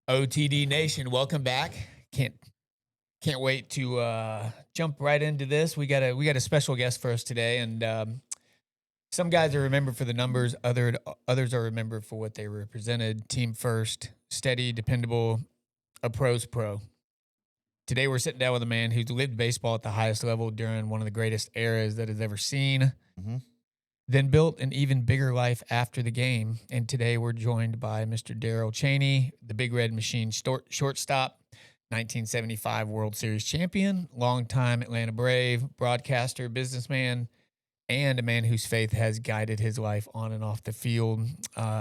OTD Nation, welcome back. Can't can't wait to jump right into this. We got a special guest for us today, and some guys are remembered for the numbers. Others are remembered for what they represented. Team first, steady, dependable, a pro's pro. Today we're sitting down with a man who's lived baseball at the highest level during one of the greatest eras that has ever seen. Mhm. Then built an even bigger life after the game. And today we're joined by Mr. Darrel Chaney, the Big Red Machine shortstop, 1975 World Series champion, longtime Atlanta Brave, broadcaster, businessman, and a man whose faith has guided his life on and off the field.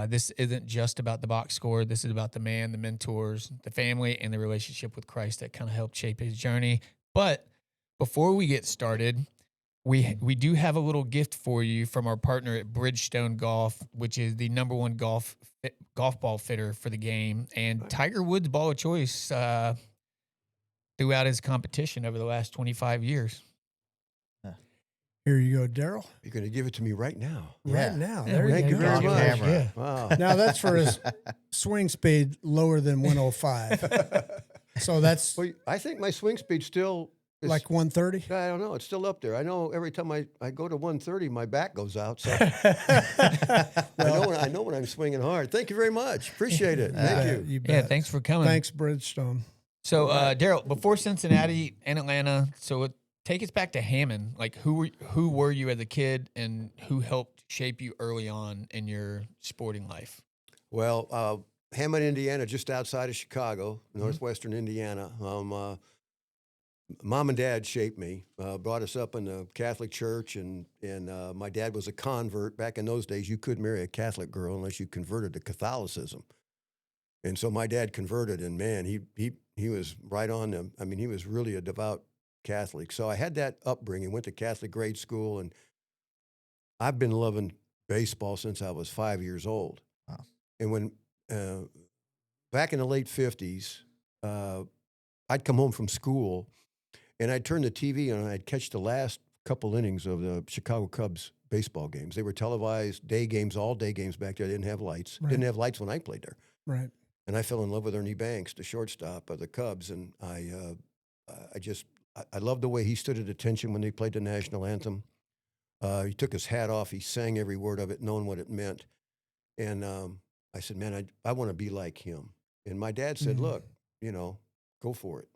This isn't just about the box score. This is about the man, the mentors, the family, and the relationship with Christ that kind of helped shape his journey. But before we get started, we do have a little gift for you from our partner at Bridgestone Golf, which is the number one golf ball fitter for the game, and Tiger Woods' ball of choice throughout his competition over the last 25 years. Here you go, Darrell. You're going to give it to me right now. Right Yeah. now. Yeah, There we you Thank you go. very Got your much. camera. Yeah. Wow. Now that's for his swing speed lower than 105. So that's Well, I think my swing speed still is like 130. I don't know. It's still up there. I know every time I go to 130, my back goes out. So I know when I'm swinging hard. Thank you very much. Appreciate it. Thank you. You Yeah, bet. thanks for coming. Thanks, Bridgestone. So, Darrell, before Cincinnati and Atlanta, take us back to Hammond. Like, who were you as a kid, and who helped shape you early on in your sporting life? Well, Hammond, Indiana, just outside of Chicago, northwestern Indiana. Mom and Dad shaped me, brought us up in the Catholic Church, and my dad was a convert. Back in those days, you couldn't marry a Catholic girl unless you converted to Catholicism. And so my dad converted, and man, he was right on them. I mean, he was really a devout Catholic. So I had that upbringing, went to Catholic grade school, and I've been loving baseball since I was 5 years old. Wow. And when back in the late 50s, I'd come home from school, and I'd turn the TV on, and I'd catch the last couple innings of the Chicago Cubs baseball games. They were televised, day games, all day games back there. They didn't have lights. Right. Didn't have lights when I played there. Right. And I fell in love with Ernie Banks, the shortstop of the Cubs, and I loved the way he stood at attention when they played the national anthem. He took his hat off. He sang every word of it, knowing what it meant. And I said, man, I want to be like him. And my dad said, look, go for it.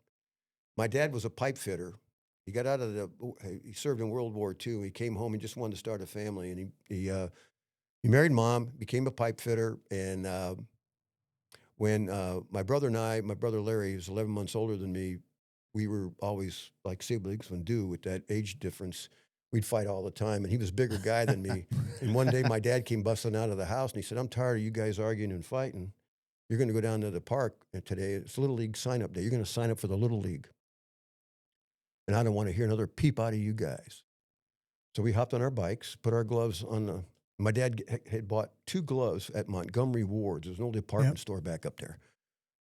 My dad was a pipe fitter. He got out of he served in World War II. He came home. He just wanted to start a family. And he married Mom, became a pipe fitter. And when my brother and my brother Larry, who's 11 months older than me, we were always like siblings when due with that age difference. We'd fight all the time, and he was a bigger guy than me. And one day my dad came busting out of the house, and he said, I'm tired of you guys arguing and fighting. You're going to go down to the park today. It's Little League sign-up day. You're going to sign up for the Little League. And I don't want to hear another peep out of you guys. So we hopped on our bikes, put our gloves on my dad had bought 2 gloves at Montgomery Ward's. There's an old department store back up there.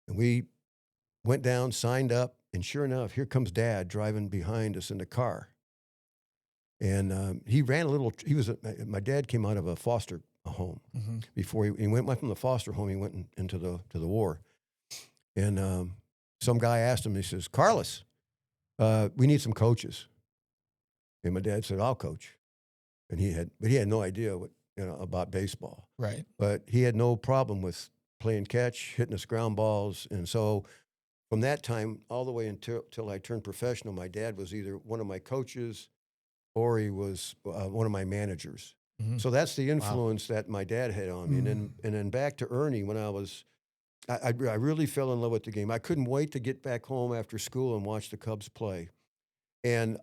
And we went down, signed up, and sure enough, here comes Dad driving behind us in the car. And he ran a little. My dad came out of a foster home before he went from the foster home. He went into the war, and some guy asked him. He says, "Carlos, we need some coaches." And my dad said, "I'll coach," and he had no idea about baseball. Right. But he had no problem with playing catch, hitting us ground balls, and so. From that time all the way until I turned professional, my dad was either one of my coaches or he was one of my managers. Mm-hmm. So that's the influence that my dad had on me. Mm. And then back to Ernie, when I really fell in love with the game. I couldn't wait to get back home after school and watch the Cubs play. And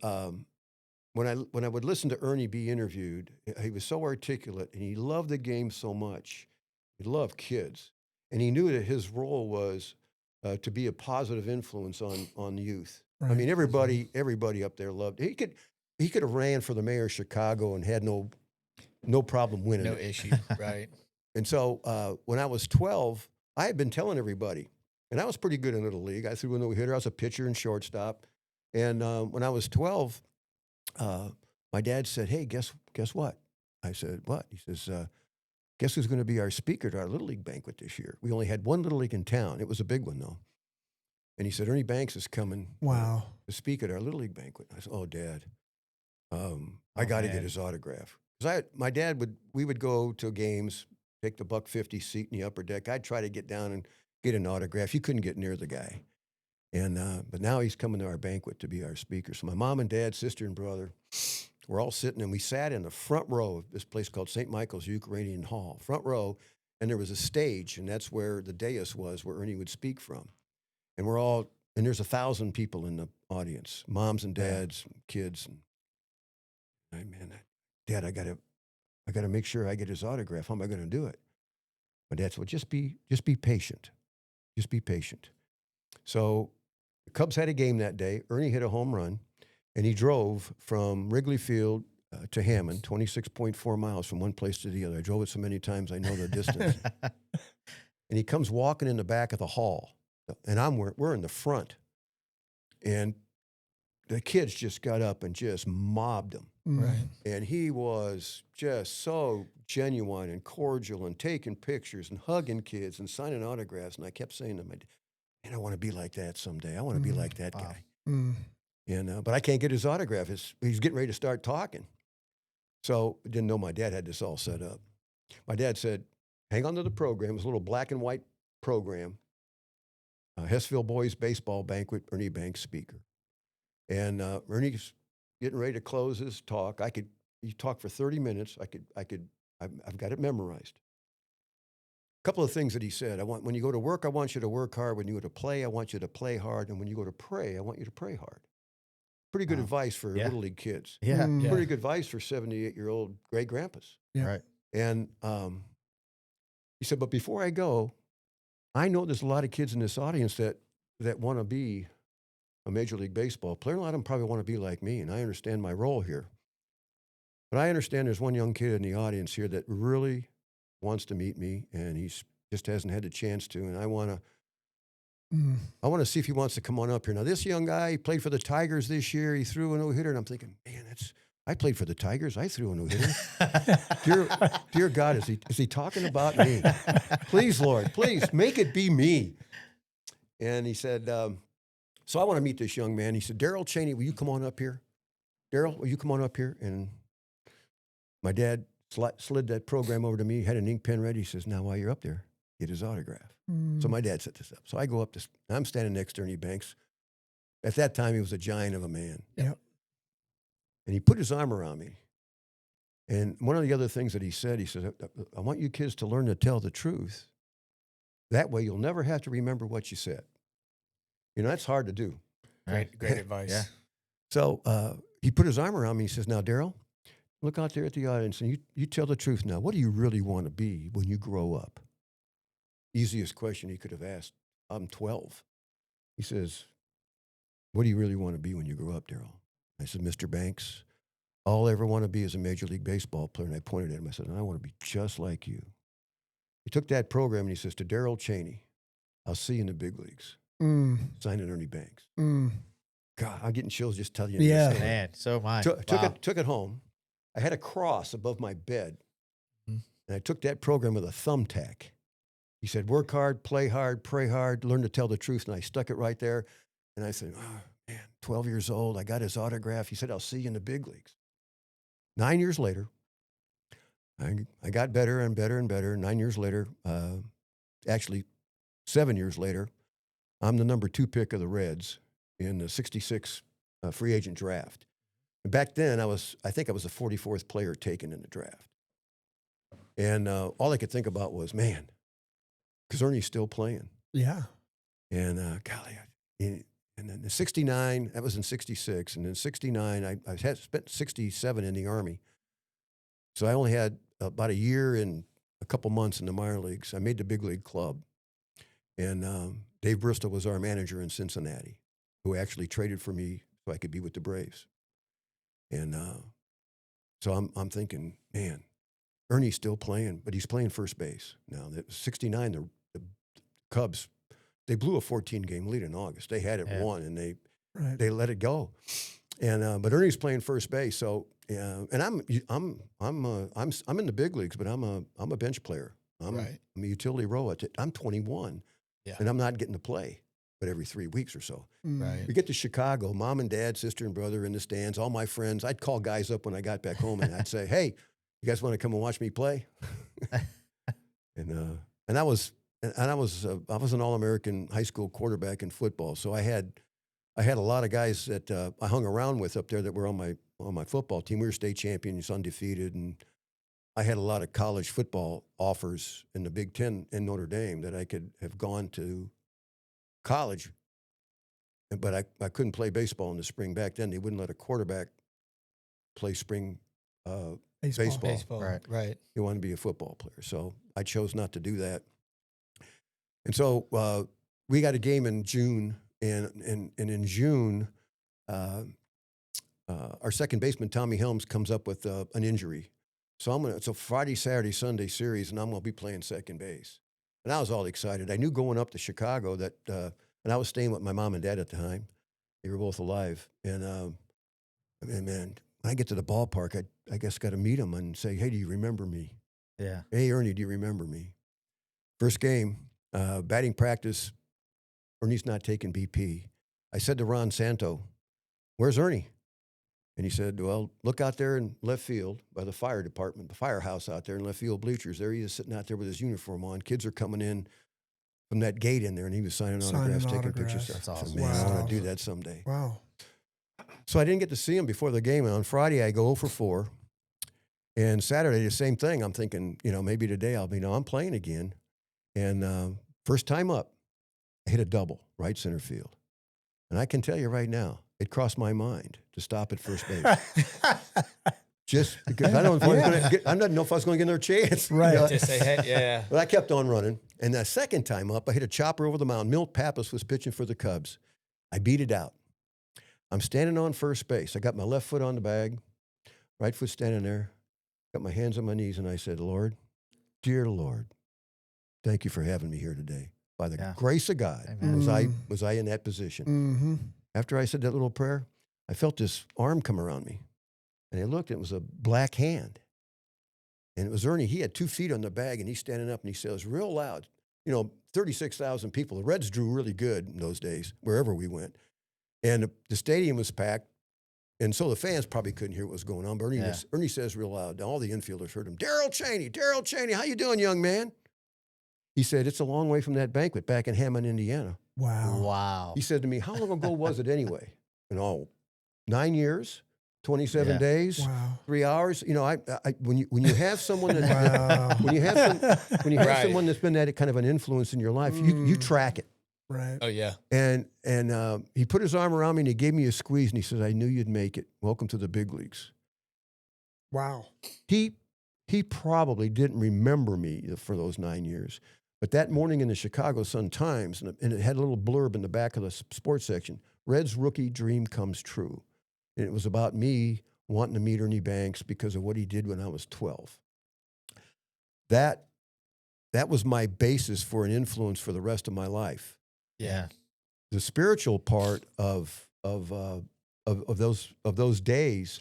when I would listen to Ernie be interviewed, he was so articulate, and he loved the game so much. He loved kids. And he knew that his role was to be a positive influence on youth. Right. I mean, everybody up there loved. He could have ran for the mayor of Chicago and had no problem winning. No it. issue. Right. And so when I was 12, I had been telling everybody, and I was pretty good in Little League. I threw a no-hitter. I was a pitcher and shortstop. And when I was 12, my dad said, "Hey, guess what?" I said, "What?" He says, guess who's going to be our speaker at our Little League banquet this year? We only had one Little League in town. It was a big one, though. And he said, Ernie Banks is coming Wow. to speak at our Little League banquet. I said, oh, Dad, I got to get his autograph. Because my dad we would go to games, take the $1.50 seat in the upper deck. I'd try to get down and get an autograph. You couldn't get near the guy. And but now he's coming to our banquet to be our speaker. So my mom and dad, sister and brother, we're all sitting, and we sat in the front row of this place called St. Michael's Ukrainian Hall, front row, and there was a stage, and that's where the dais was, where Ernie would speak from. And and there's 1,000 people in the audience, moms and dads, and kids. And Dad, I gotta make sure I get his autograph. How am I going to do it? My dad said, well, just be patient. Just be patient. So the Cubs had a game that day. Ernie hit a home run, and he drove from Wrigley Field to Hammond, 26.4 miles from one place to the other. I drove it so many times I know the distance. And he comes walking in the back of the hall, and we're in the front. And the kids just got up and just mobbed him. Right. And he was just so genuine and cordial and taking pictures and hugging kids and signing autographs. And I kept saying to him, man, I want to be like that someday. I want to be like that guy. And but I can't get his autograph. He's getting ready to start talking. So I didn't know my dad had this all set up. My dad said, hang on to the program. It was a little black and white program. Hessville Boys Baseball Banquet, Ernie Banks speaker. And Ernie's getting ready to close his talk. He talked for 30 minutes. I've got it memorized. A couple of things that he said. When you go to work, I want you to work hard. When you go to play, I want you to play hard. And when you go to pray, I want you to pray hard. Pretty good advice for Little League kids. Yeah. Pretty good advice for 78-year-old great grandpas. Yeah. Right. And he said, but before I go, I know there's a lot of kids in this audience that want to be a Major League Baseball player. A lot of them probably want to be like me, and I understand my role here. But I understand there's one young kid in the audience here that really wants to meet me, and he's just hasn't had the chance to, and I want to see if he wants to come on up here. Now, this young guy, he played for the Tigers this year. He threw a no-hitter, and I'm thinking, man, I played for the Tigers. I threw a no-hitter. dear God, is he talking about me? Please, Lord, please, make it be me. And he said, so I want to meet this young man. He said, Darrel Chaney, will you come on up here? Darrel, will you come on up here? And my dad slid that program over to me, had an ink pen ready. He says, now while you're up there, get his autograph. So my dad set this up. So I go up I'm standing next to Ernie Banks. At that time, he was a giant of a man. Yep. And he put his arm around me. And one of the other things that he said, I want you kids to learn to tell the truth. That way you'll never have to remember what you said. You know, that's hard to do. Great advice. Yeah. So he put his arm around me. He says, now, Darrel, look out there at the audience and you tell the truth now. What do you really want to be when you grow up? Easiest question he could have asked. I'm 12. He says, what do you really want to be when you grow up, Darrel? I said, Mr. Banks, all I ever want to be is a Major League Baseball player. And I pointed at him. I said, I want to be just like you. He took that program and he says to Darrel Chaney, I'll see you in the big leagues. Signed it, Ernie Banks. God, I'm getting chills just telling you. Yeah. This. Man, so am I. Took it home. I had a cross above my bed. And I took that program with a thumbtack. He said, work hard, play hard, pray hard, learn to tell the truth. And I stuck it right there. And I said, oh, man, 12 years old. I got his autograph. He said, I'll see you in the big leagues. 9 years later, I got better and better and better. 9 years later, actually 7 years later, I'm the number 2 pick of the Reds in the 66 free agent draft. And back then, I think I was the 44th player taken in the draft. And all I could think about was, man, because Ernie's still playing. Yeah. And golly, and then the 69, that was in 66. And then 69, I had spent 67 in the Army. So I only had about a year and a couple months in the minor leagues. I made the big league club. And Dave Bristol was our manager in Cincinnati, who actually traded for me so I could be with the Braves. And so I'm thinking, man, Ernie's still playing, but he's playing first base. Now, that 69, the Cubs, they blew a 14-game lead in August. They had it won, and they let it go. But Ernie's playing first base, so and I'm in the big leagues, but I'm a bench player. I'm a utility role. I'm 21, Yeah. and I'm not getting to play, but every 3 weeks or so. Right. We get to Chicago, mom and dad, sister and brother in the stands, all my friends. I'd call guys up when I got back home, and I'd say, "Hey, you guys want to come and watch me play?" and I was an All-American high school quarterback in football, so I had a lot of guys that I hung around with up there that were on my football team. We were state champions, undefeated, and I had a lot of college football offers in the Big Ten in Notre Dame that I could have gone to college, but I couldn't play baseball in the spring. Back then, they wouldn't let a quarterback play spring baseball. Right. He wanted to be a football player, so I chose not to do that. And so we got a game in June, and in June, our second baseman Tommy Helms comes up with an injury. So it's a Friday, Saturday, Sunday series, and I'm going to be playing second base. And I was all excited. I knew going up to Chicago that, and I was staying with my mom and dad at the time. They were both alive. And man, when I get to the ballpark, I guess got to meet them and say, "Hey, do you remember me?" Yeah. "Hey, Ernie, do you remember me?" First game, batting practice, Ernie's not taking BP. I said to Ron Santo, "Where's Ernie?" And he said, "Well, look out there in left field by the fire department, the firehouse out there in left field bleachers. There he is sitting out there with his uniform on. Kids are coming in from that gate in there, and he was signing autographs, taking pictures." That's I said, awesome. "Man, I want to do that someday." Wow. So I didn't get to see him before the game. And on Friday, I go 0 for 4. And Saturday, the same thing. I'm thinking, maybe today I'm playing again. And first time up, I hit a double, right center field. And I can tell you right now, it crossed my mind to stop at first base. Just because I don't know if I didn't know if I was going to get another chance. Right. Just say, hey, yeah. But I kept on running. And the second time up, I hit a chopper over the mound. Milt Pappas was pitching for the Cubs. I beat it out. I'm standing on first base. I got my left foot on the bag, right foot standing there, got my hands on my knees, and I said, "Lord, dear Lord, thank you for having me here today. By the grace of God, was I in that position." Mm-hmm. After I said that little prayer, I felt this arm come around me. And I looked, and it was a black hand. And it was Ernie. He had 2 feet on the bag, and he's standing up, and he says real loud, 36,000 people. The Reds drew really good in those days, wherever we went. And the stadium was packed, and so the fans probably couldn't hear what was going on. But Ernie says real loud, and all the infielders heard him, Darrel Chaney, how you doing, young man?" He said, "It's a long way from that banquet back in Hammond, Indiana." Wow. He said to me, "How long ago was it anyway?" And 9 years, 27 days, 3 hours. When you have someone that when you have someone that's been that kind of an influence in your life, you track it. Right. Oh, yeah. And he put his arm around me and he gave me a squeeze and he says, "I knew you'd make it. Welcome to the big leagues." Wow. He probably didn't remember me for those 9 years. But that morning in the Chicago Sun-Times, and it had a little blurb in the back of the sports section, "Red's rookie dream comes true." And it was about me wanting to meet Ernie Banks because of what he did when I was 12. That was my basis for an influence for the rest of my life. Yeah. The spiritual part of those days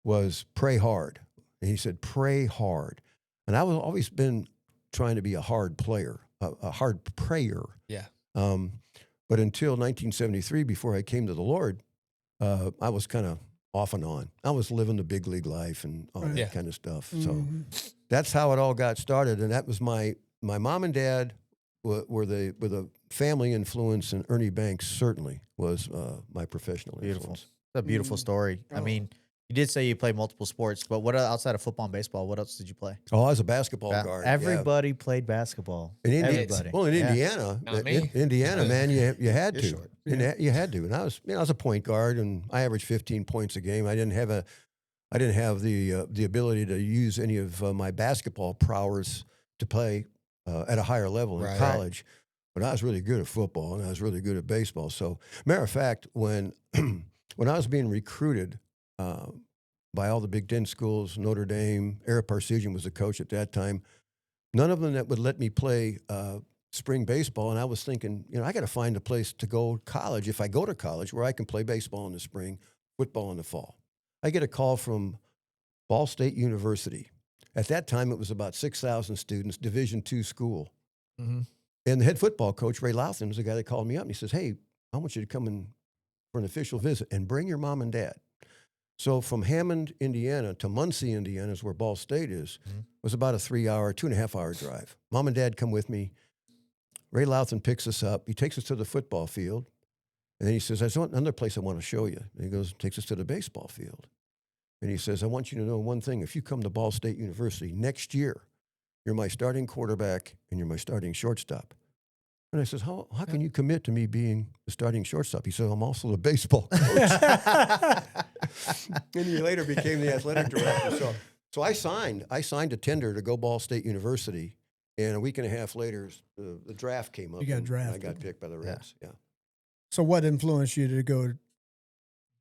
was pray hard. And he said, "Pray hard." And I was always been trying to be a hard player, a hard prayer. Yeah. But until 1973, before I came to the Lord, I was kind of off and on. I was living the big league life and all that kind of stuff. So that's how it all got started. And that was my mom and dad were the family influence, and Ernie Banks certainly was my professional influence. It's a beautiful story. I mean, you did say you played multiple sports, but what outside of football and baseball, what else did you play? Oh, I was a basketball guard. Everybody played basketball. Everybody. Well, in Indiana, man, you had to. You had to. And I was a point guard, and I averaged 15 points a game. I didn't have the ability to use any of my basketball prowess to play at a higher level in college. But I was really good at football, and I was really good at baseball. So, matter of fact, when when I was being recruited by all the Big Ten schools, Notre Dame, Ara Parseghian was the coach at that time, none of them that would let me play spring baseball. And I was thinking, I got to find a place to go to college, if I go to college, where I can play baseball in the spring, football in the fall. I get a call from Ball State University. At that time, it was about 6,000 students, Division II school. Mm-hmm. And the head football coach, Ray Louthan, was the guy that called me up, and he says, hey, I want you to come in for an official visit and bring your mom and dad. So from Hammond, Indiana to Muncie, Indiana, is where Ball State is, was about a 3-hour, 2.5-hour drive. Mom and dad come with me. Ray Louthan picks us up. He takes us to the football field. And then he says, there's another place I want to show you. And he goes, takes us to the baseball field. And he says, I want you to know one thing. If you come to Ball State University next year, you're my starting quarterback and you're my starting shortstop. And I says, how can you commit to me being the starting shortstop? He said, I'm also the baseball coach. And he later became the athletic director. So I signed a tender to go Ball State University. And a week and a half later, the draft came up. You got and drafted. I got picked by the Reds. Yeah. So what influenced you to go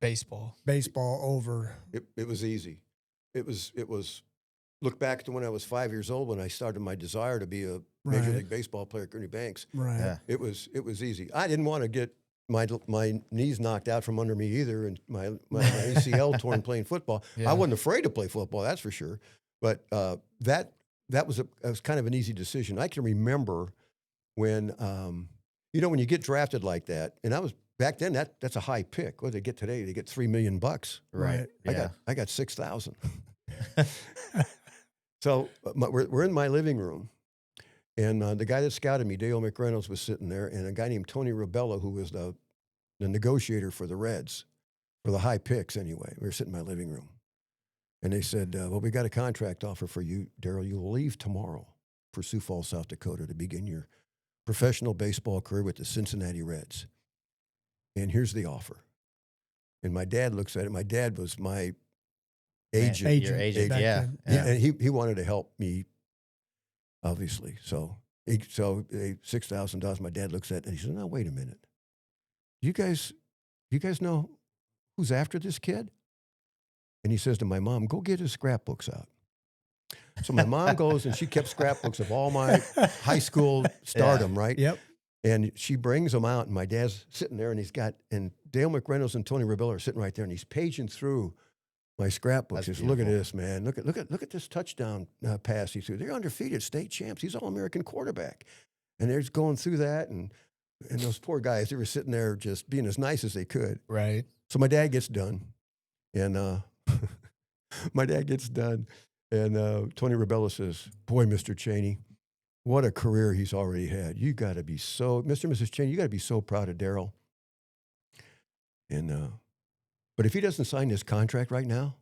Baseball. baseball over? It was easy. It was look back to when I was 5 years old when I started my desire to be a Major Right. League Baseball player at Kearney Banks. Right. Yeah. It was easy. I didn't want to get my knees knocked out from under me either, and my ACL torn playing football. Yeah. I wasn't afraid to play football, that's for sure. But that was kind of an easy decision. I can remember when when you get drafted like that, and I was back then that's a high pick. What do they get today? They get $3 million. Right. Yeah. I got 6,000. So we're in my living room, and the guy that scouted me, Dale McReynolds, was sitting there, and a guy named Tony Rubella, who was the negotiator for the Reds, for the high picks anyway. We were sitting in my living room, and they said, well, we got a contract offer for you, Darrel. You will leave tomorrow for Sioux Falls, South Dakota, to begin your professional baseball career with the Cincinnati Reds. And here's the offer. And my dad looks at it. My dad was my agent. Your agent, back yeah. then. Yeah. And he wanted to help me, obviously. So $6,000. My dad looks at it and he says, "No, wait a minute. You guys know who's after this kid?" And he says to my mom, "Go get his scrapbooks out." So my mom goes and she kept scrapbooks of all my high school stardom, right? Yep. And she brings them out, and my dad's sitting there, and Dale McReynolds and Tony Rubella are sitting right there, and he's paging through my scrapbooks. That's He says, "Look at beautiful. this, man. Look at this touchdown pass he threw. They're undefeated state champs. He's All-American quarterback." And they're just going through that, and those poor guys, they were sitting there just being as nice as they could. Right. So my dad gets done, and Tony Rubella says, "Boy, Mr. Chaney, what a career he's already had. You got to be Mr. and Mrs. Chaney, you got to be so proud of Darrel. And but if he doesn't sign this contract right now,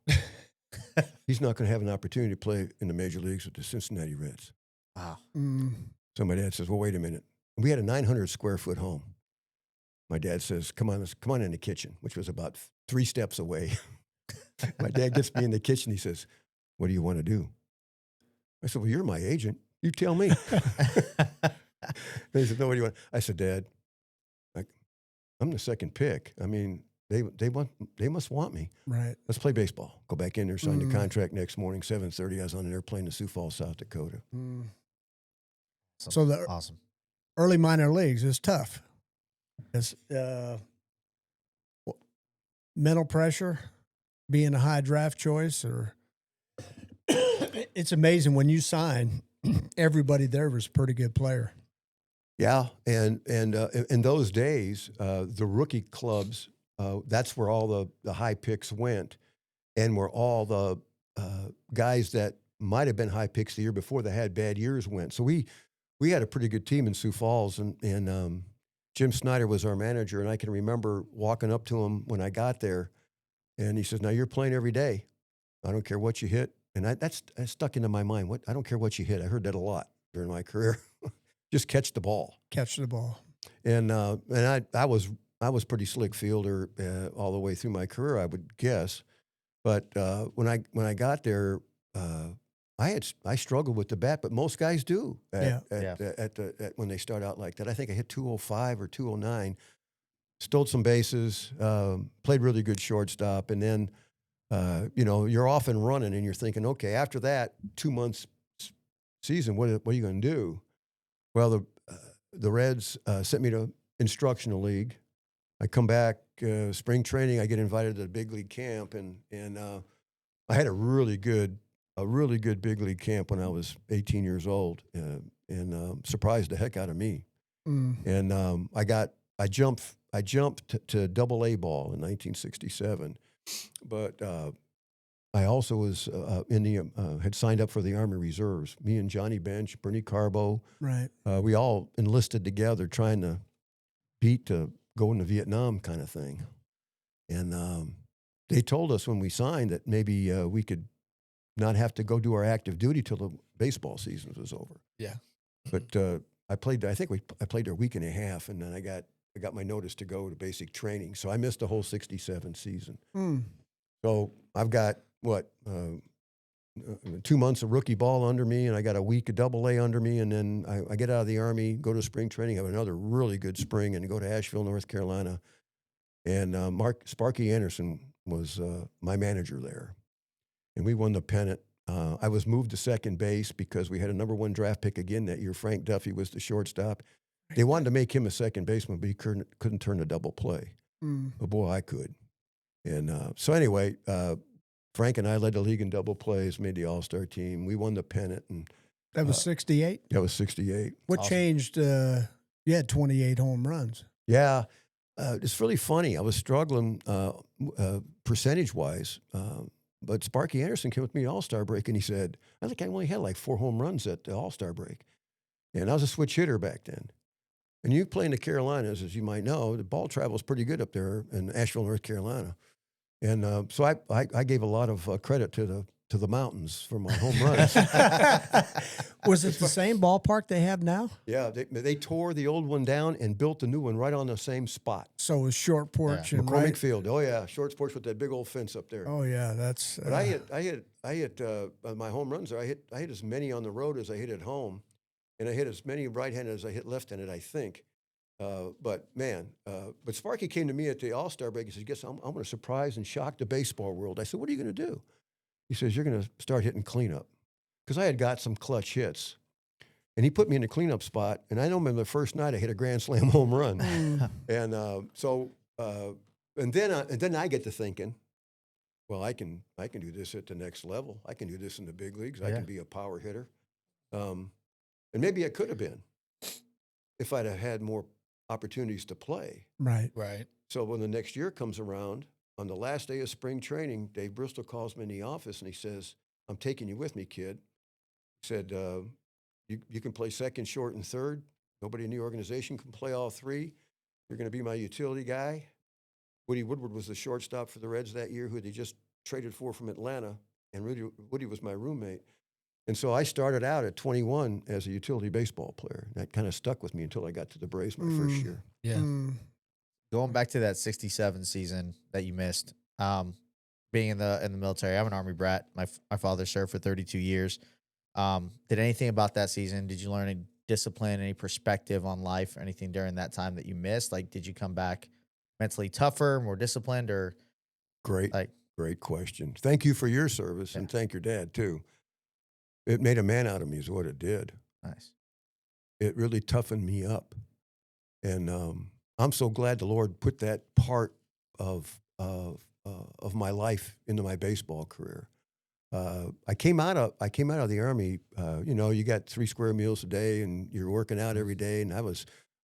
he's not going to have an opportunity to play in the major leagues with the Cincinnati Reds." Wow. So my dad says, "Well, wait a minute." We had a 900 square foot home. My dad says, come on in the kitchen," which was about 3 steps away. My dad gets me in the kitchen. He says, "What do you want to do?" I said, "Well, you're my agent. You tell me." He said, "No, what do you want?" I said, "Dad, I'm the second pick. I mean, they must want me. Right. Let's play baseball." Go back in there, sign the contract next morning, 7:30. I was on an airplane to Sioux Falls, South Dakota. So the Awesome. early minor leagues is tough. It's mental pressure, being a high draft choice, or it's amazing when you sign. Everybody there was a pretty good player. Yeah, and in those days, the rookie clubs, that's where all the high picks went, and where all the guys that might have been high picks the year before that had bad years went. So we had a pretty good team in Sioux Falls, and Jim Snyder was our manager, and I can remember walking up to him when I got there, and he says, "Now you're playing every day. I don't care what you hit." And that's stuck into my mind. I don't care what you hit. I heard that a lot during my career. Just catch the ball. Catch the ball. And I was pretty slick fielder all the way through my career, I would guess. But when I got there, I struggled with the bat, but most guys do when they start out like that. I think I hit 205 or 209, stole some bases, played really good shortstop, and then you're off and running, and you're thinking, okay, after that 2 months season, what are you going to do? Well, the Reds sent me to instructional league. I come back spring training, I get invited to the big league camp, and I had a really good big league camp when I was 18 years old, and surprised the heck out of me. And I jumped to Double A ball in 1967, but I also was had signed up for the Army Reserves. Me and Johnny Bench, Bernie Carbo, Right. we all enlisted together, trying to beat to go into Vietnam kind of thing. And they told us when we signed that maybe we could not have to go do our active duty till the baseball season was over. Yeah. But I played there a week and a half, and then I got my notice to go to basic training. So I missed the whole 67 season. So I've got 2 months of rookie ball under me, and I got a week of Double A under me, and then I get out of the Army, go to spring training, have another really good spring, and go to Asheville, North Carolina. And Sparky Anderson was my manager there, and we won the pennant. I was moved to second base because we had a #1 draft pick again that year. Frank Duffy was the shortstop. They wanted to make him a second baseman, but he couldn't turn a double play. But boy, I could. And so anyway, Frank and I led the league in double plays, made the All-Star team. We won the pennant. And That was 68? that was 68. What Awesome. changed? You had 28 home runs. Yeah. It's really funny. I was struggling percentage-wise, but Sparky Anderson came with me at All-Star break, and he said, I think I only had like 4 home runs at the All-Star break. And I was a switch hitter back then. And you play in the Carolinas, as you might know, the ball travels pretty good up there in Asheville, North Carolina. And so I gave a lot of credit to the mountains for my home runs. Was it the same ballpark they have now? Yeah, they tore the old one down and built the new one right on the same spot. So it was short porch and McCormick right? Field. Oh yeah, short sports with that big old fence up there. Oh yeah, that's. But I hit my home runs there. I hit as many on the road as I hit at home, and I hit as many right-handed as I hit left-handed, I think. But Sparky came to me at the All-Star break and said, "Guess I'm going to surprise and shock the baseball world." I said, "What are you going to do?" He says, "You're going to start hitting cleanup," because I had got some clutch hits, and he put me in the cleanup spot. And I know him the first night I hit a grand slam home run, and then I get to thinking, well, I can do this at the next level. I can do this in the big leagues. I Yeah. can be a power hitter, and maybe I could have been if I'd have had more opportunities to play. right. Right. So when the next year comes around, on the last day of spring training, Dave Bristol calls me in the office and he says, "I'm taking you with me, kid." He said, you can play second, short, and third. Nobody in the organization can play all three. You're going to be my utility guy. Woody Woodward was the shortstop for the Reds that year, who they just traded for from Atlanta, and Woody was my roommate. And so I started out at 21 as a utility baseball player. That kind of stuck with me until I got to the Braves my first year. Yeah. Going back to that 67 season that you missed, being in the military, I'm an Army brat. My father served for 32 years. Did anything about that season? Did you learn any discipline, any perspective on life, or anything during that time that you missed? Like, did you come back mentally tougher, more disciplined, or Great question. Thank you for your service, and Yeah. thank your dad, too. It made a man out of me is what it did. nice? It really toughened me up. And I'm so glad the Lord put that part of my life into my baseball career. I came out of the Army. You got 3 square meals a day, and you're working out every day. And I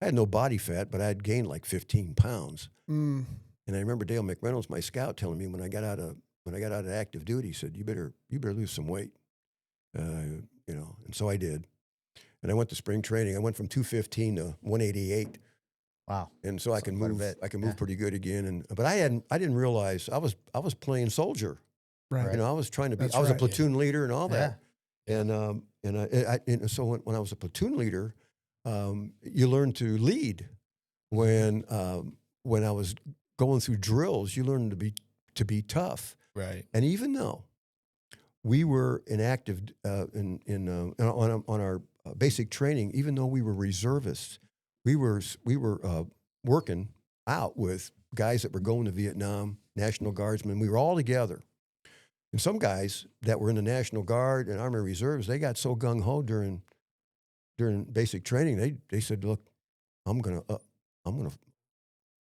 had no body fat, but I'd gained like 15 pounds. And I remember Dale McReynolds, my scout, telling me when I got out of active duty, he said, "You better lose some weight." And so I did. And I went to spring training. I went from 215 to 188. Wow. And so I can quite a move. bit. I can Yeah. move pretty good again. But I didn't realize I was playing soldier. Right. I was trying to be. That's I was a right. platoon leader and all that. Yeah. And so when I was a platoon leader, you learn to lead. When I was going through drills, you learn to be tough. Right. And even though we were inactive on our basic training, even though we were reservists, we were working out with guys that were going to Vietnam, National Guardsmen. We were all together. And some guys that were in the National Guard and Army Reserves, they got so gung-ho during basic training, they said, "Look, I'm gonna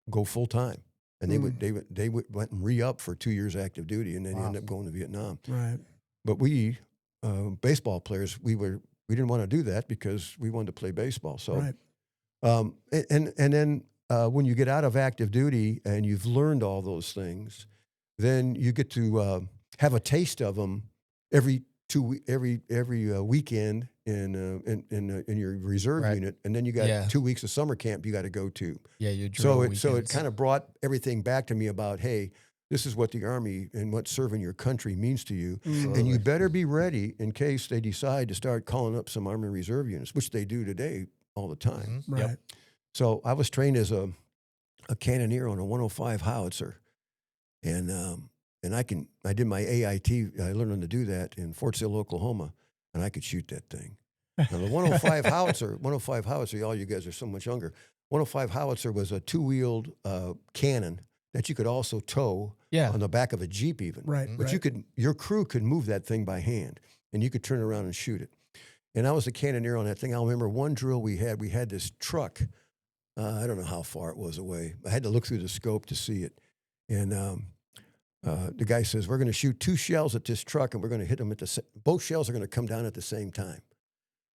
go full time." and they went and re-up for 2 years active duty, and then you end up going to Vietnam. Right. But we baseball players, we didn't want to do that because we wanted to play baseball. So, Right. and then when you get out of active duty and you've learned all those things, then you get to have a taste of them every weekend in your reserve Right. unit, and then you got Yeah. 2 weeks of summer camp you got to go to. Yeah, your So drill it kind of brought everything back to me about, hey, this is what the Army and what serving your country means to you. And you better be ready in case they decide to start calling up some Army Reserve units, which they do today all the time. Mhm. Right. Yep. So I was trained as a cannoneer on a 105 howitzer. And I did my AIT, I learned how to do that in Fort Sill, Oklahoma, and I could shoot that thing. Now the 105 howitzer, all you guys are so much younger. 105 howitzer was a two-wheeled cannon that you could also tow Yeah. on the back of a Jeep even. Right. But right. your crew could move that thing by hand, and you could turn around and shoot it. And I was a cannoneer on that thing. I'll remember one drill we had this truck. I don't know how far it was away. I had to look through the scope to see it. And the guy says, we're going to shoot 2 shells at this truck, and we're going to hit them both shells are going to come down at the same time.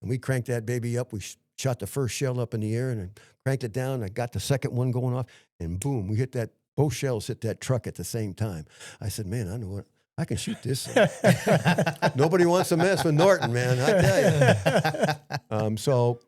And we cranked that baby up. We shot the first shell up in the air and then cranked it down. I got the second one going off, and boom, we hit that. Both shells hit that truck at the same time. I said, man, I know what. I can shoot this thing. Nobody wants to mess with Norton, man, I tell you. So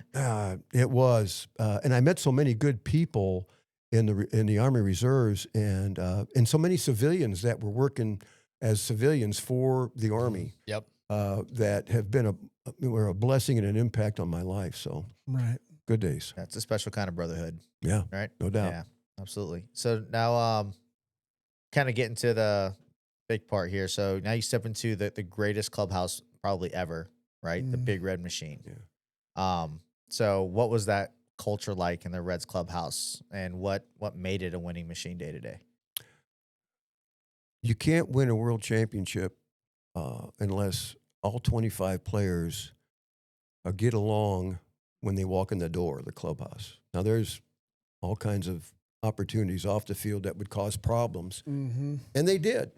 it was, and I met so many good people in the Army Reserves, and so many civilians that were working as civilians for the Army. Yep. That have been were a blessing and an impact on my life. So Right. good days. That's a special kind of brotherhood, Yeah, right? no doubt. Yeah, absolutely. So now, kind of getting to the big part here. So now you step into the greatest clubhouse probably ever, right? The Big Red Machine. Yeah. So what was that culture like in the Reds clubhouse, and what made it a winning machine day to day? You can't win a world championship unless all 25 players get along when they walk in the door of the clubhouse. Now, there's all kinds of opportunities off the field that would cause problems, Mm-hmm. and they did.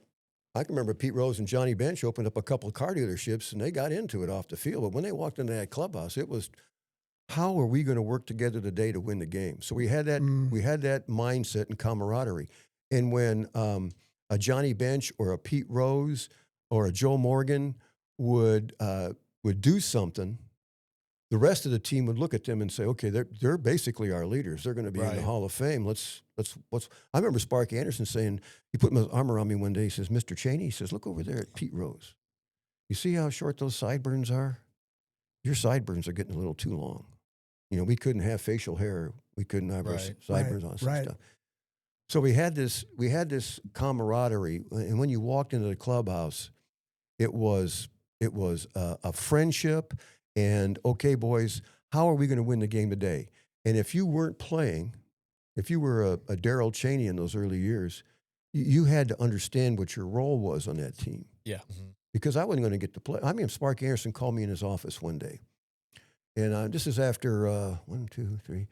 I can remember Pete Rose and Johnny Bench opened up a couple of car dealerships, and they got into it off the field. But when they walked into that clubhouse, it was, how are we going to work together today to win the game? So we had that mindset and camaraderie. And when a Johnny Bench or a Pete Rose or a Joe Morgan would do something, the rest of the team would look at them and say, okay, they're basically our leaders. They're going to be in the Hall of Fame. Let's. I remember Sparky Anderson saying, he put his arm around me one day. He says, Mr. Chaney, he says, look over there at Pete Rose. You see how short those sideburns are? Your sideburns are getting a little too long. You know, we couldn't have facial hair. We couldn't have our sideburns on and stuff. So we had this camaraderie. And when you walked into the clubhouse, it was a friendship. And, okay, boys, how are we going to win the game today? And if you weren't playing, if you were a Darrel Chaney in those early years, you had to understand what your role was on that team. Yeah. Mm-hmm. Because I wasn't going to get to play. I mean, Sparky Anderson called me in his office one day. And this is after 1, 2, 3.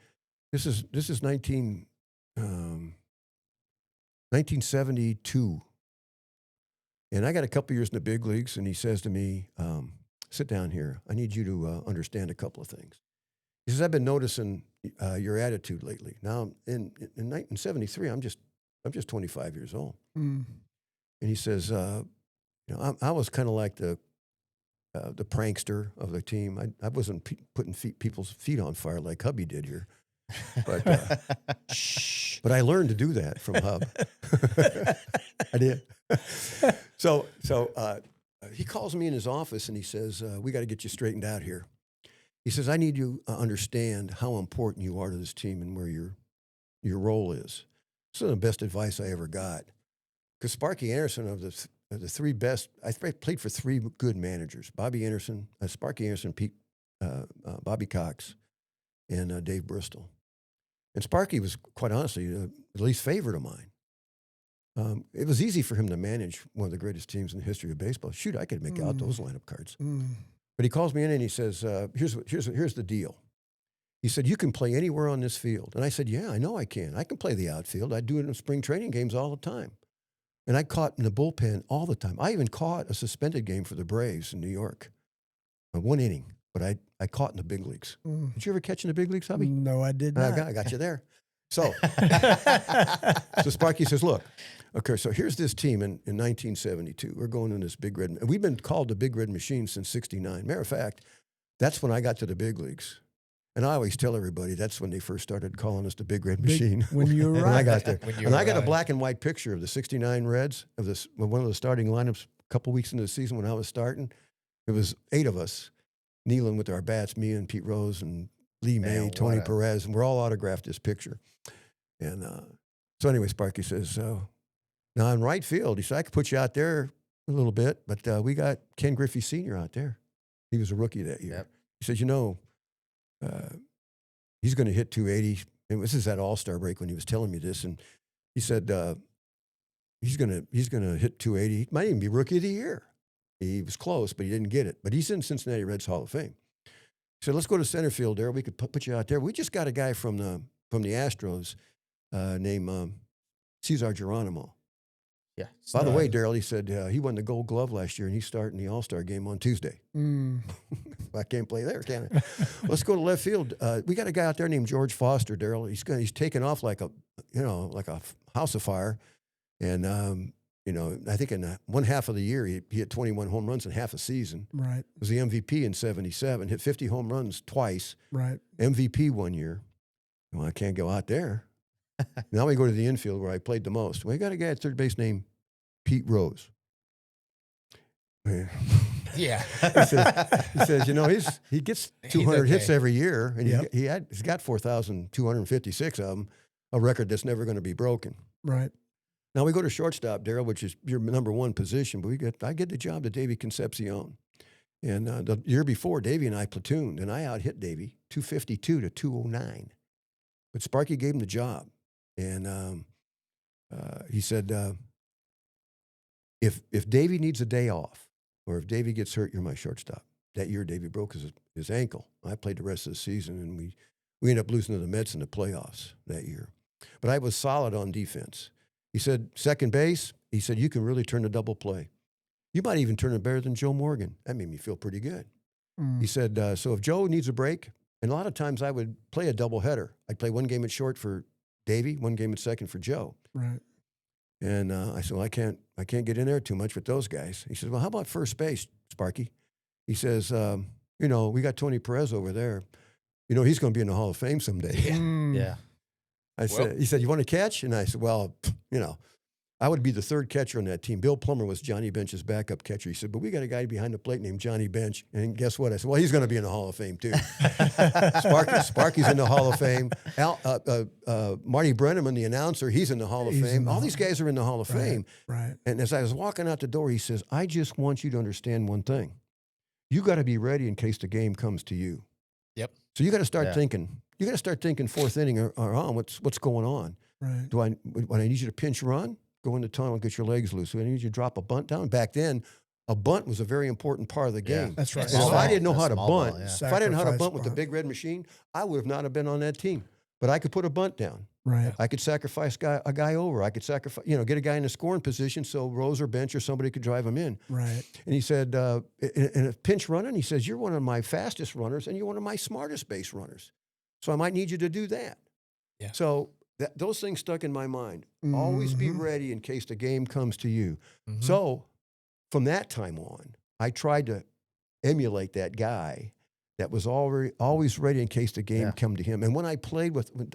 This is 1972. And I got a couple years in the big leagues, and he says to me, sit down here. I need you to understand a couple of things. He says, I've been noticing your attitude lately. Now, in 1973, I'm just 25 years old. Mm. And he says, I was kind of like the prankster of the team. I wasn't putting people's feet on fire like Hubby did here. But but I learned to do that from Hub. I did. So he calls me in his office and he says, we got to get you straightened out here. He says, I need you to understand how important you are to this team and where your role is. This is the best advice I ever got. Because Sparky Anderson, of the three best, I played for 3 good managers: Bobby Anderson, Sparky Anderson, Pete, Bobby Cox, and Dave Bristol. And Sparky was, quite honestly, the least favorite of mine. It was easy for him to manage one of the greatest teams in the history of baseball. Shoot, I could make out those lineup cards. Mm. But he calls me in and he says, here's the deal. He said, you can play anywhere on this field. And I said, yeah, I know I can. I can play the outfield. I do it in spring training games all the time. And I caught in the bullpen all the time. I even caught a suspended game for the Braves in New York. 1 inning, but I caught in the big leagues. Did you ever catch in the big leagues, Hubby? No, I did not. I got you there. So, so Sparky says, look, okay, so here's this team in 1972. We're going in this Big Red. We've been called the Big Red Machine since 69. Matter of fact, that's when I got to the big leagues. And I always tell everybody that's when they first started calling us the Big Red Machine. When you when I arrived. got there. When you And I got a arrived. black and white picture of the 69 Reds, of this one of the starting lineups a couple weeks into the season when I was starting. It was 8 of us kneeling with our bats, me and Pete Rose and Lee May, Man, Tony what a- Perez, and we're all autographed this picture. And so anyway, Sparky says, now in right field, he said, I could put you out there a little bit, but we got Ken Griffey Sr. out there. He was a rookie that year. Yep. He said, he's going to hit 280. And this is that All-Star break when he was telling me this. And he said, he's going to hit 280. He might even be Rookie of the Year. He was close, but he didn't get it. But he's in Cincinnati Reds Hall of Fame. He said, let's go to center field, Darrel. We could put you out there. We just got a guy from the Astros named Cesar Geronimo. Yeah. By the way, Darrel, he said he won the Gold Glove last year, and he's starting the All-Star game on Tuesday. I can't play there, can I? Let's go to left field. We got a guy out there named George Foster, Darrel. He's taken off like a house of fire, and I think in one half of the year he hit 21 home runs in half a season. Right. Was the MVP in '77. Hit 50 home runs twice. Right. MVP 1 year. Well, I can't go out there. Now we go to the infield where I played the most. We got a guy at third base named Pete Rose. Yeah. He says, he gets 200 hits okay. every year, and Yep. he's got 4,256 of them, a record that's never going to be broken. Right. Now we go to shortstop, Darrel, which is your number one position, but I get the job to Davey Concepcion. And the year before, Davey and I platooned, and I out-hit Davey 252 to 209. But Sparky gave him the job. And he said, if Davey needs a day off, or if Davey gets hurt, you're my shortstop. That year, Davey broke his ankle. I played the rest of the season, and we ended up losing to the Mets in the playoffs that year. But I was solid on defense. He said, second base, he said, you can really turn a double play. You might even turn it better than Joe Morgan. That made me feel pretty good. He said, so if Joe needs a break, and a lot of times I would play a doubleheader. I'd play one game at short for Davey, one game at second for Joe. Right. And I said, well, I can't get in there too much with those guys. He says, well, how about first base, Sparky? He says, we got Tony Perez over there. He's going to be in the Hall of Fame someday. Yeah. He said, you want to catch? And I said, well, I would be the third catcher on that team. Bill Plummer was Johnny Bench's backup catcher. He said, but we got a guy behind the plate named Johnny Bench. And guess what? I said, well, he's going to be in the Hall of Fame too. Sparky's in the Hall of Fame. Marty Brenneman, the announcer, he's in the Hall of He's Fame. in the All Hall- these guys are in the Hall of Fame. Right. And as I was walking out the door, he says, I just want you to understand one thing. You got to be ready in case the game comes to you. Yep. So you got to start Yeah. thinking. You got to start thinking fourth inning or on. What's going on? Right. When I need you to pinch run, go in the tunnel, get your legs loose. When I need you to drop a bunt down. Back then, a bunt was a very important part of the Yeah. game. That's right. And if I didn't know how to Small ball, bunt, yeah. if I didn't know how to Sacrifice bunt with the bunt. Big Red Machine, I would have not been on that team. But I could put a bunt down. Right. I could sacrifice a guy over. I could get a guy in a scoring position so Rose or Bench or somebody could drive him in. Right. And he said, in a pinch running, he says, you're one of my fastest runners and you're one of my smartest base runners. So I might need you to do that. Yeah. So those things stuck in my mind. Always be Mhm. ready in case the game comes to you. Mhm. So from that time on, I tried to emulate that guy that was always ready in case the game Yeah. come to him. And when I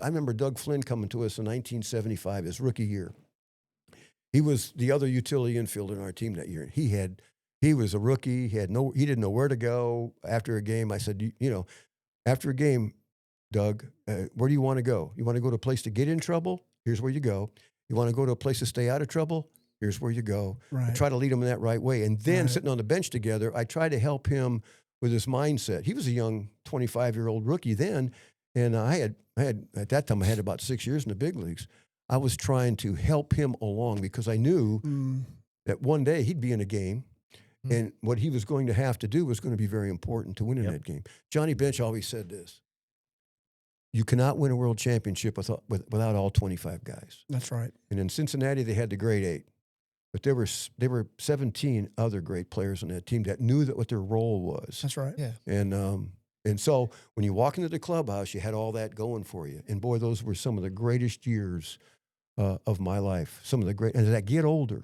remember Doug Flynn coming to us in 1975, his rookie year. He was the other utility infielder in our team that year. He was a rookie. He didn't know where to go after a game. I said, after a game, Doug, where do you want to go? You want to go to a place to get in trouble? Here's where you go. You want to go to a place to stay out of trouble? Here's where you go. I Right. try to lead him in that right way. And then Right. sitting on the bench together, I try to help him with his mindset. He was a young 25-year-old rookie then. And I had at that time, I had about 6 years in the big leagues. I was trying to help him along because I knew that one day he'd be in a game. And what he was going to have to do was going to be very important to winning Yep. that game. Johnny Bench always said this. you cannot win a world championship without all 25 guys. That's right. And in Cincinnati, they had the grade 8. But there were 17 other great players on that team that knew what their role was. That's right. Yeah. And so when you walk into the clubhouse, you had all that going for you. And boy, those were some of the greatest years of my life. Some of the great. And as I get older,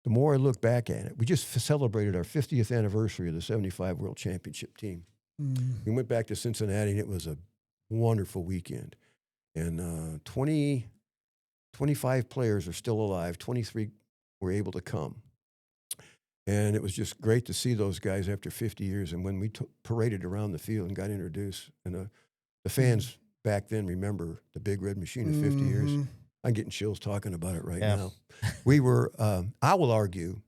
the more I look back at it, we just celebrated our 50th anniversary of the '75 World Championship team. Mm. We went back to Cincinnati, and it was a wonderful weekend. And 25 players are still alive. 23 were able to come. And it was just great to see those guys after 50 years. And when we paraded around the field and got introduced, and the fans back then remember the Big Red Machine of 50 years. Mhm. I'm getting chills talking about it right Yeah. now. We were, I will argue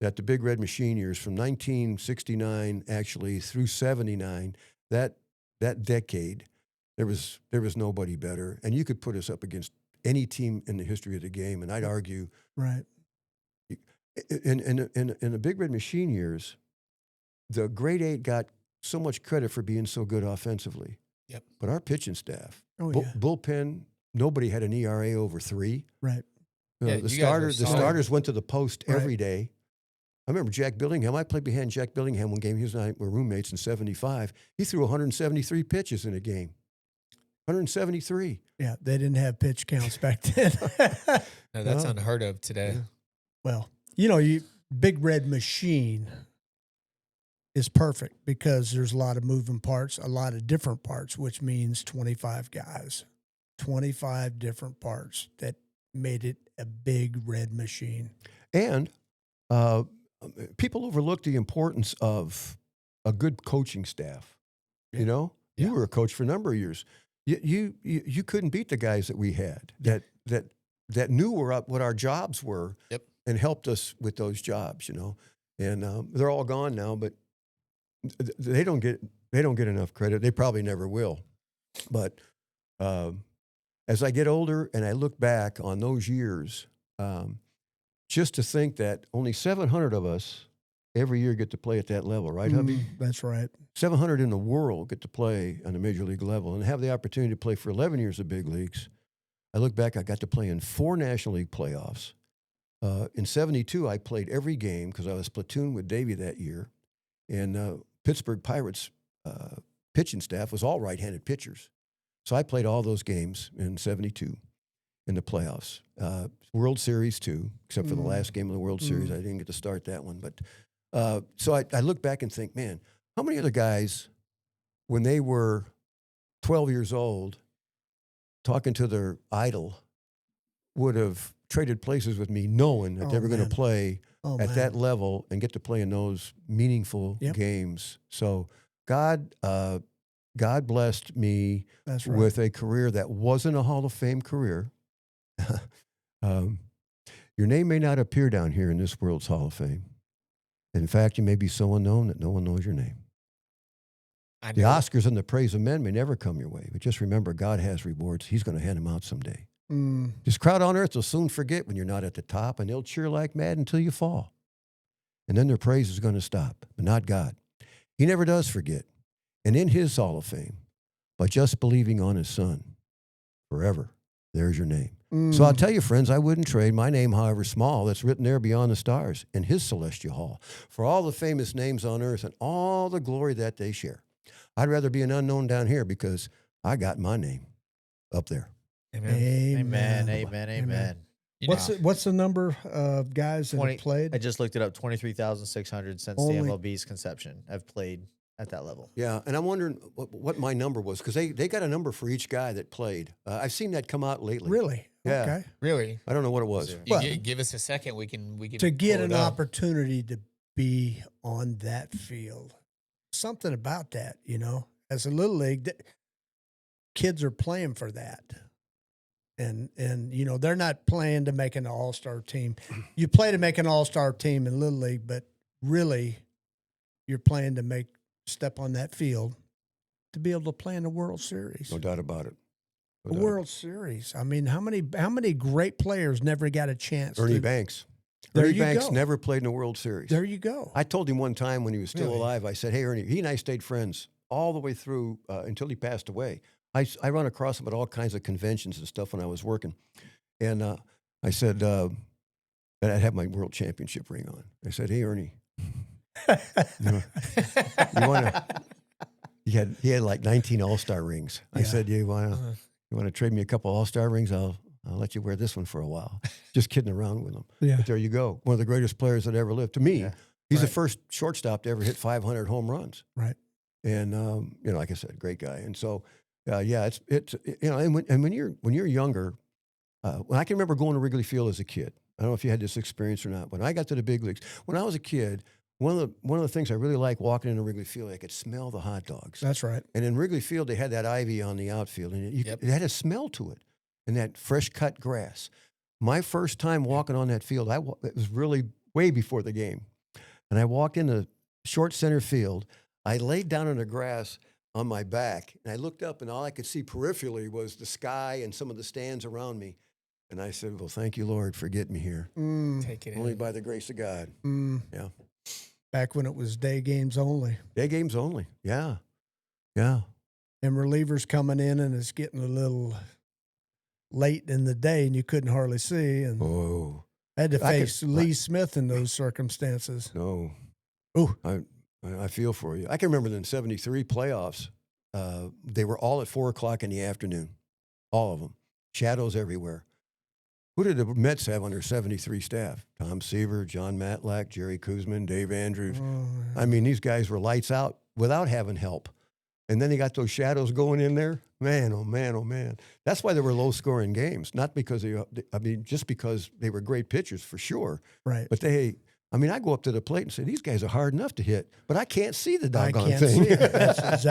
that the Big Red Machine years from 1969 actually through 79, that decade, there was nobody better. And you could put us up against any team in the history of the game. And I'd argue Right. in the Big Red Machine years, the grade 8 got so much credit for being so good offensively. Yep. But our pitching staff, Oh, yeah. bullpen, nobody had an ERA over 3. Right. Yeah, The you guys were solid. starters went to the post Right. every day. I remember Jack Billingham. I played behind Jack Billingham one game. He and I were roommates in '75. He threw 173 pitches in a game. 173. Yeah. They didn't have pitch counts back then. No, that's No. unheard of today. Yeah. Well, Big Red Machine is perfect because there's a lot of moving parts, a lot of different parts, which means 25 guys, 25 different parts that made it a Big Red Machine. And people overlook the importance of a good coaching staff. You know, Yeah. you were a coach for a number of years. You couldn't beat the guys that we had that knew what our jobs were. Yep. And helped us with those jobs. You know, and they're all gone now, but they don't get enough credit. They probably never will. But as I get older and I look back on those years, just to think that only 700 of us every year get to play at that level, right, hubby? That's right. 700 in the world get to play on the major league level and have the opportunity to play for 11 years of big leagues. I look back, I got to play in 4 National League playoffs. In '72, I played every game because I was platoon with Davey that year. And Pittsburgh Pirates pitching staff was all right-handed pitchers. So I played all those games in '72 in the playoffs. World Series, too, except for the last game of the World Series. I didn't get to start that one. But so I look back and think, man, how many other guys, when they were 12 years old, talking to their idol, would have traded places with me knowing that they were going to play at that level and get to play in those meaningful games. So God blessed me That's right. with a career that wasn't a Hall of Fame career. Your name may not appear down here in this world's Hall of Fame. In fact, you may be so unknown that no one knows your name. I The know. Oscars and the praise of men may never come your way, but just remember, God has rewards. He's going to hand them out someday. This crowd on earth will soon forget when you're not at the top, and they'll cheer like mad until you fall. And then their praise is going to stop, but not God. He never does forget. And in his Hall of Fame, by just believing on his Son, forever, there's your name. So I'll tell you, friends, I wouldn't trade my name, however small, that's written there beyond the stars in his celestial hall for all the famous names on earth and all the glory that they share. I'd rather be an unknown down here because I got my name up there. Amen. Amen. Amen. You know, What's the number of guys that 20 have played? I just looked it up. 23,600 since Only- the MLB's conception. I've played at that level. Yeah, and I'm wondering what my number was because they got a number for each guy that played. I've seen that come out lately. Really? Yeah. Okay. really, I don't know what it was. you Well- give us a second. We can To get pull an it up. opportunity to be on that field, something about that, as a little league, kids are playing for that. And they're not playing to make an all-star team. You play to make an all-star team in little league, but really you're playing to step on that field to be able to play in the World Series. No doubt about it. No The doubt. World Series. I mean, how many great players never got a chance? Ernie to, Banks. There Ernie you Banks go. never played in the World Series. There you go. I told him one time when he was still Really? alive, I said, hey, Ernie, he and I stayed friends all the way through until he passed away. I run across him at all kinds of conventions and stuff when I was working. And I said, and I'd have my world championship ring on. I said, hey, Ernie, you want to, he had like 19 All-Star rings. I Yeah. said, you want to trade me a couple All-Star rings? I'll let you wear this one for a while. Just kidding around with him. Yeah. But there you go. One of the greatest players that ever lived. To me, Yeah. he's the Right. first shortstop to ever hit 500 home runs. Right. And like I said, great guy. And so, it's and when you're younger, when I can remember going to Wrigley Field as a kid. I don't know if you had this experience or not. When I got to the big leagues, when I was a kid, one of the things I really liked walking into Wrigley Field, I could smell the hot dogs. That's right. And in Wrigley Field, they had that ivy on the outfield, and Yep. it had a smell to it, and that fresh cut grass. My first time walking on that field, it was really way before the game, and I walked into short center field. I laid down on the grass on my back, and I looked up, and all I could see peripherally was the sky and some of the stands around me. And I said, well, thank you, Lord, for getting me here. Take it Only in. by the grace of God. Yeah. Back when it was day games only. Day games only. Yeah. Yeah. And relievers coming in, and it's getting a little late in the day, and you couldn't hardly see. And Oh, I had to I could- face Lee Smith in those circumstances. no. Ooh. I feel for you. I can remember in the 73 playoffs, they were all at 4 o'clock in the afternoon. All of them. Shadows everywhere. Who did the Mets have on their 73 staff? Tom Seaver, John Matlack, Jerry Kuzman, Dave Andrews. I mean, these guys were lights out without having help. And then they got those shadows going in there. Man, oh man, oh man. That's why they were low-scoring games. Not because just because they were great pitchers for sure. Right. But I go up to the plate and say, these guys are hard enough to hit, but I can't see the I doggone can't thing. see it. That's exactly